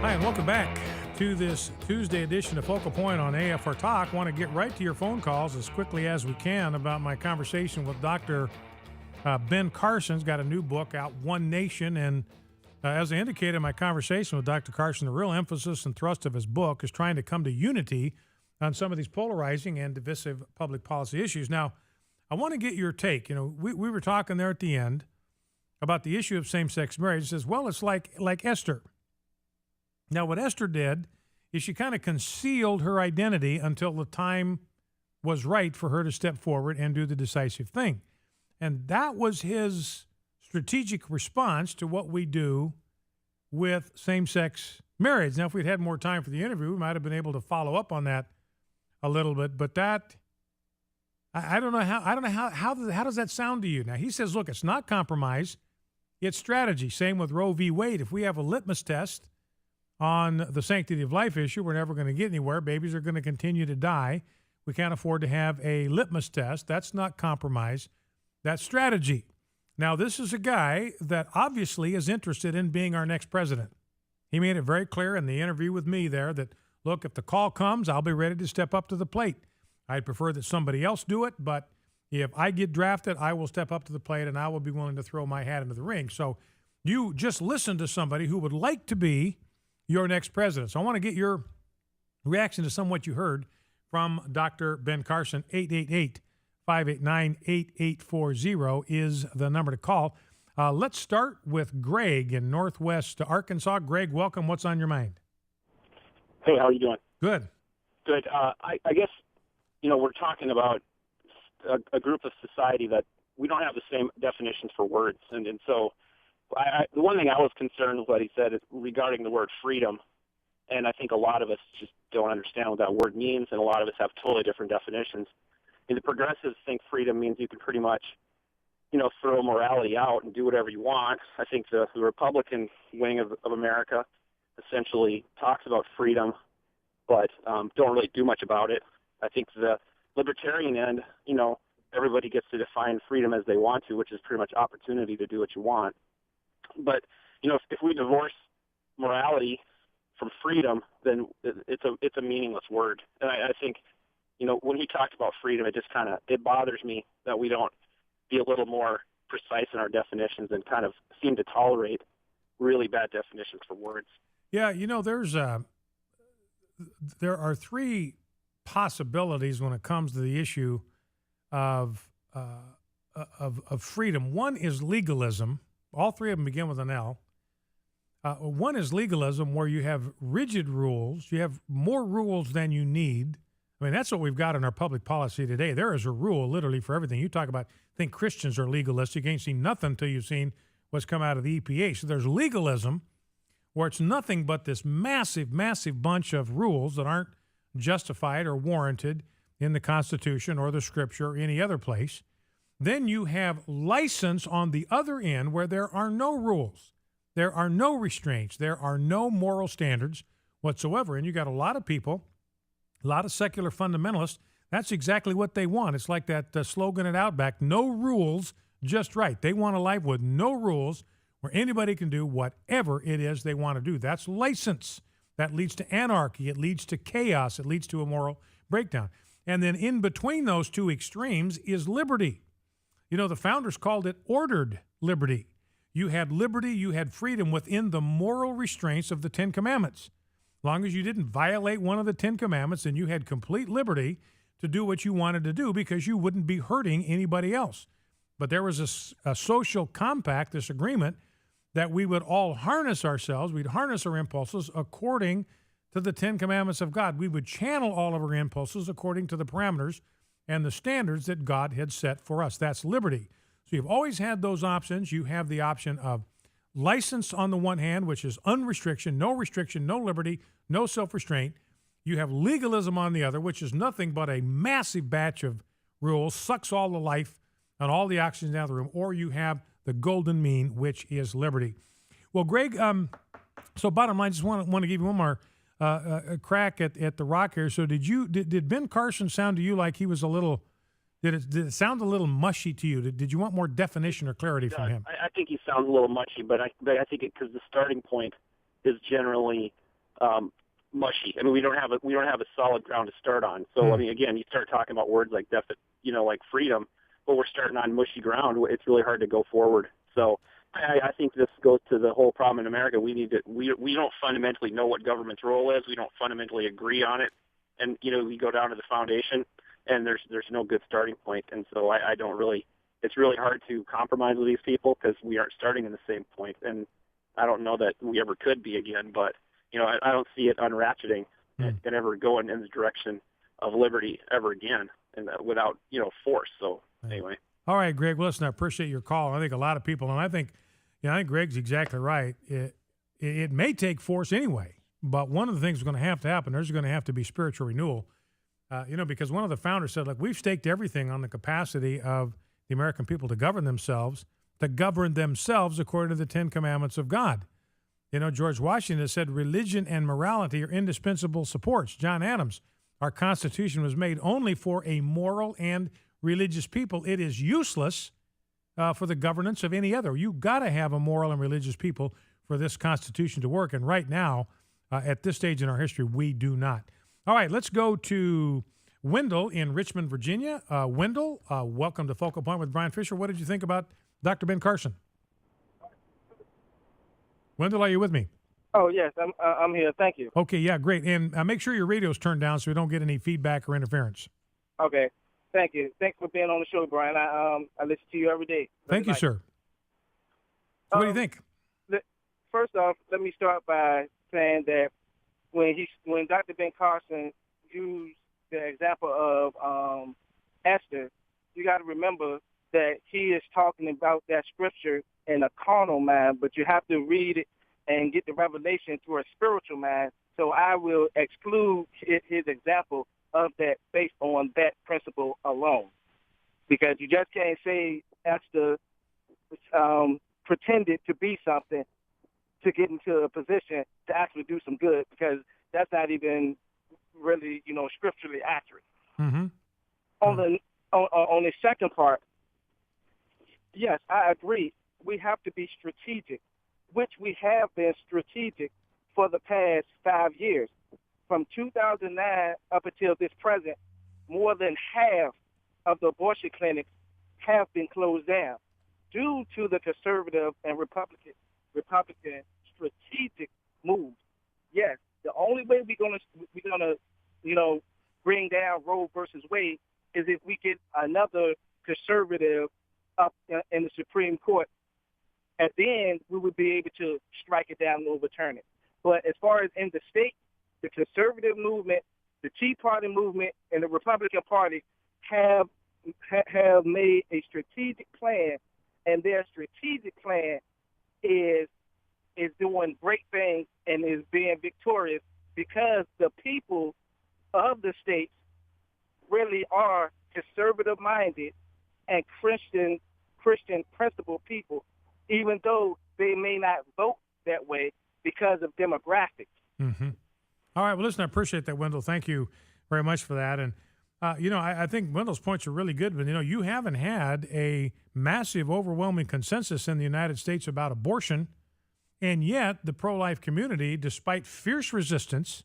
Hi, and welcome back to this Tuesday edition of Focal Point on AFR Talk. Want to get right to your phone calls as quickly as we can about my conversation with Dr. Ben Carson's got a new book out, One Nation. And as I indicated in my conversation with Dr. Carson, the real emphasis and thrust of his book is trying to come to unity on some of these polarizing and divisive public policy issues. Now, I want to get your take. We were talking there at the end about the issue of same-sex marriage. It says, well, it's like Esther. Now, what Esther did is she kind of concealed her identity until the time was right for her to step forward and do the decisive thing. And that was his strategic response to what we do with same-sex marriage. Now, if we'd had more time for the interview, we might have been able to follow up on that a little bit. But that, I don't know how does that sound to you? Now, he says, look, it's not compromise, it's strategy. Same with Roe v. Wade. If we have a litmus test on the sanctity of life issue, we're never going to get anywhere. Babies are going to continue to die. We can't afford to have a litmus test. That's not compromise. That's strategy. Now, this is a guy that obviously is interested in being our next president. He made it very clear in the interview with me there that, look, if the call comes, I'll be ready to step up to the plate. I'd prefer that somebody else do it, but if I get drafted, I will step up to the plate and I will be willing to throw my hat into the ring. So you just listen to somebody who would like to be your next president. So I want to get your reaction to some of what you heard from Dr. Ben Carson. 888-589-8840 is the number to call. Let's start with Greg in Northwest Arkansas. Greg, welcome. What's on your mind? Hey, how are you doing? Good. Good. I guess, we're talking about a group of society that we don't have the same definitions for words. And so the one thing I was concerned with what he said is regarding the word freedom, and I think a lot of us just don't understand what that word means, and a lot of us have totally different definitions. And the progressives think freedom means you can pretty much, throw morality out and do whatever you want. I think the Republican wing of America essentially talks about freedom, but don't really do much about it. I think the libertarian end, everybody gets to define freedom as they want to, which is pretty much opportunity to do what you want. But, if we divorce morality from freedom, then it's a meaningless word. And I think, when he talked about freedom, it bothers me that we don't be a little more precise in our definitions and kind of seem to tolerate really bad definitions for words. Yeah, there are three possibilities when it comes to the issue of freedom. One is legalism. All three of them begin with an L. One is legalism, where you have rigid rules. You have more rules than you need. I mean, that's what we've got in our public policy today. There is a rule literally for everything. You talk about, think Christians are legalistic. You ain't seen nothing until you've seen what's come out of the EPA. So there's legalism, where it's nothing but this massive, massive bunch of rules that aren't justified or warranted in the Constitution or the Scripture or any other place. Then you have license on the other end, where there are no rules. There are no restraints. There are no moral standards whatsoever. And you got a lot of people, a lot of secular fundamentalists, that's exactly what they want. It's like that slogan at Outback, no rules, just right. They want a life with no rules where anybody can do whatever it is they want to do. That's license. That leads to anarchy. It leads to chaos. It leads to a moral breakdown. And then in between those two extremes is liberty. The founders called it ordered liberty. You had liberty, you had freedom within the moral restraints of the Ten Commandments. As long as you didn't violate one of the Ten Commandments, then you had complete liberty to do what you wanted to do because you wouldn't be hurting anybody else. But there was a social compact, this agreement, that we would all harness ourselves, we'd harness our impulses according to the Ten Commandments of God. We would channel all of our impulses according to the parameters and the standards that God had set for us. That's liberty. So you've always had those options. You have the option of license on the one hand, which is unrestriction, no liberty, no self-restraint. You have legalism on the other, which is nothing but a massive batch of rules, sucks all the life and all the oxygen out of the room. Or you have the golden mean, which is liberty. Well, Greg, so bottom line, just want to give you one more a crack at the rock here. So did Ben Carson sound to you like he was a little, did it sound a little mushy to you? Did you want more definition or clarity from him? I think he sounds a little mushy, but I think because the starting point is generally mushy. I mean, we don't have a solid ground to start on. So I mean, again, you start talking about words like like freedom, but we're starting on mushy ground. It's really hard to go forward. So I think this goes to the whole problem in America. We don't fundamentally know what government's role is. We don't fundamentally agree on it, and we go down to the foundation, and there's no good starting point. And so I don't really. It's really hard to compromise with these people because we aren't starting in the same point, and I don't know that we ever could be again. But I don't see it unratcheting and ever going in the direction of liberty ever again, and without force. So anyway. All right, Greg. Well, listen, I appreciate your call. I think a lot of people, and I think Greg's exactly right. It may take force anyway, but one of the things that's going to have to happen, there's going to have to be spiritual renewal. Because one of the founders said, look, we've staked everything on the capacity of the American people to govern themselves according to the Ten Commandments of God. George Washington has said religion and morality are indispensable supports. John Adams, our Constitution was made only for a moral and religious people. It is useless for the governance of any other. You've got to have a moral and religious people for this Constitution to work. And right now, at this stage in our history, we do not. All right, let's go to Wendell in Richmond, Virginia. Wendell, welcome to Focal Point with Brian Fisher. What did you think about Dr. Ben Carson? Wendell, are you with me? Oh, yes, I'm here. Thank you. Okay, yeah, great. And make sure your radio's turned down so we don't get any feedback or interference. Okay, thank you. Thanks for being on the show, Brian. I listen to you every day. Thank you, sir. So what do you think? First off, let me start by saying that when Dr. Ben Carson used the example of Esther, you got to remember that he is talking about that scripture in a carnal mind, but you have to read it and get the revelation through a spiritual mind. So I will exclude his example of that based on that principle alone, because you just can't say Esther pretended to be something to get into a position to actually do some good, because that's not even really, scripturally accurate. Mm-hmm. On the second part, yes, I agree. We have to be strategic, which we have been strategic for the past 5 years. From 2009 up until this present, more than half of the abortion clinics have been closed down due to the conservative and Republican strategic moves. Yes, the only way we're gonna bring down Roe versus Wade is if we get another conservative up in the Supreme Court. And then we would be able to strike it down and overturn it. But as far as in the state, the conservative movement, the Tea Party movement, and the Republican Party have made a strategic plan, and their strategic plan is doing great things and is being victorious because the people of the states really are conservative-minded and Christian principled people, even though they may not vote that way because of demographics. Mm-hmm. All right. Well, listen, I appreciate that, Wendell. Thank you very much for that. And, I think Wendell's points are really good, but, you haven't had a massive, overwhelming consensus in the United States about abortion. And yet the pro-life community, despite fierce resistance,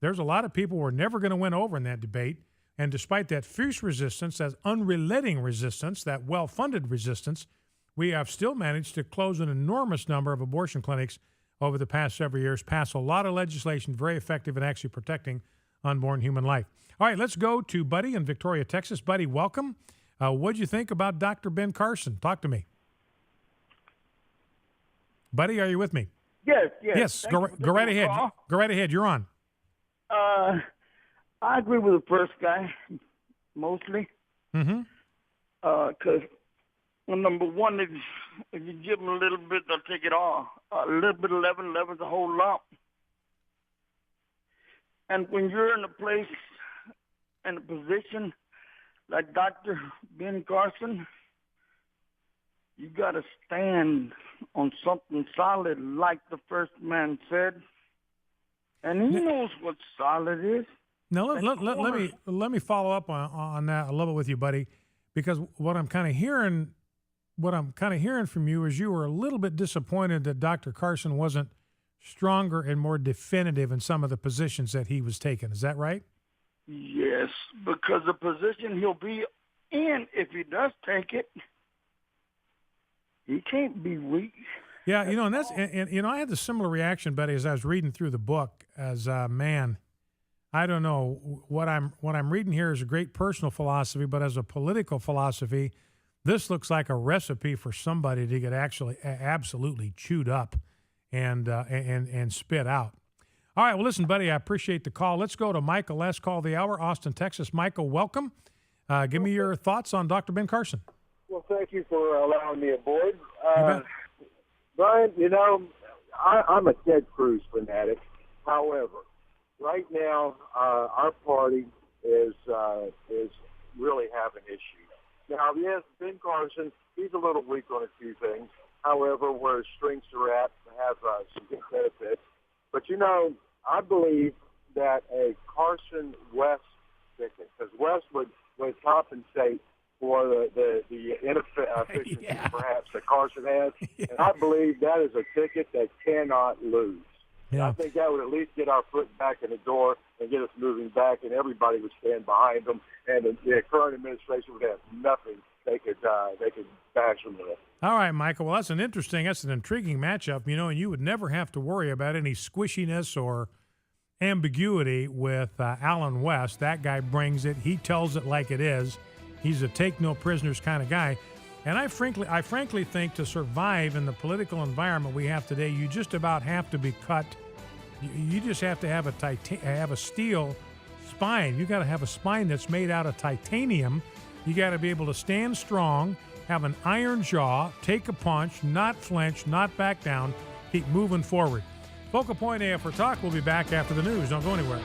there's a lot of people who are never going to win over in that debate. And despite that fierce resistance, that unrelenting resistance, that well-funded resistance, we have still managed to close an enormous number of abortion clinics over the past several years, pass a lot of legislation very effective in actually protecting unborn human life. All right, let's go to Buddy in Victoria, Texas. Buddy, welcome. What'd you think about Dr. Ben Carson? Talk to me. Buddy, are you with me? Yes. Yes, go right ahead. Go right ahead. You're on. I agree with the first guy, mostly. Mm-hmm. Because, number one, if you give them a little bit, they'll take it all. A little bit of leaven's a whole lump. And when you're in a place, in a position like Dr. Ben Carson, you got to stand on something solid, like the first man said. And he knows what solid is. Now, let me follow up on that a little bit with you, buddy, because what I'm kind of hearing from you is you were a little bit disappointed that Dr. Carson wasn't stronger and more definitive in some of the positions that he was taking. Is that right? Yes, because the position he'll be in, if he does take it, he can't be weak. Yeah, and I had the similar reaction, Betty, as I was reading through the book. As man, I don't know what I'm reading here is a great personal philosophy, but as a political philosophy, this looks like a recipe for somebody to get actually absolutely chewed up and spit out. All right, well, listen, buddy, I appreciate the call. Let's go to Michael, last call of the hour, Austin, Texas. Michael, welcome. Give me your thoughts on Dr. Ben Carson. Well, thank you for allowing me aboard. You bet. Brian, I'm a Ted Cruz fanatic. However, right now, our party is really having issues. Now, yes, Ben Carson, he's a little weak on a few things. However, where his strengths are at, have some good benefits. But, I believe that a Carson-West ticket, because West would compensate for the inefficiency perhaps that Carson has. Yeah. And I believe that is a ticket that cannot lose. Yeah. I think that would at least get our foot back in the door and get us moving back, and everybody would stand behind them, and the current administration would have nothing they could bash them with. All right, Michael. Well, that's an intriguing matchup, and you would never have to worry about any squishiness or ambiguity with Alan West. That guy brings it. He tells it like it is. He's a take no prisoners kind of guy. And I frankly think to survive in the political environment we have today, you just about have to be cut. You just have to have a steel spine. You got to have a spine that's made out of titanium. You got to be able to stand strong, have an iron jaw, take a punch, not flinch, not back down, keep moving forward. Focal Point AFR Talk. We'll be back after the news. Don't go anywhere.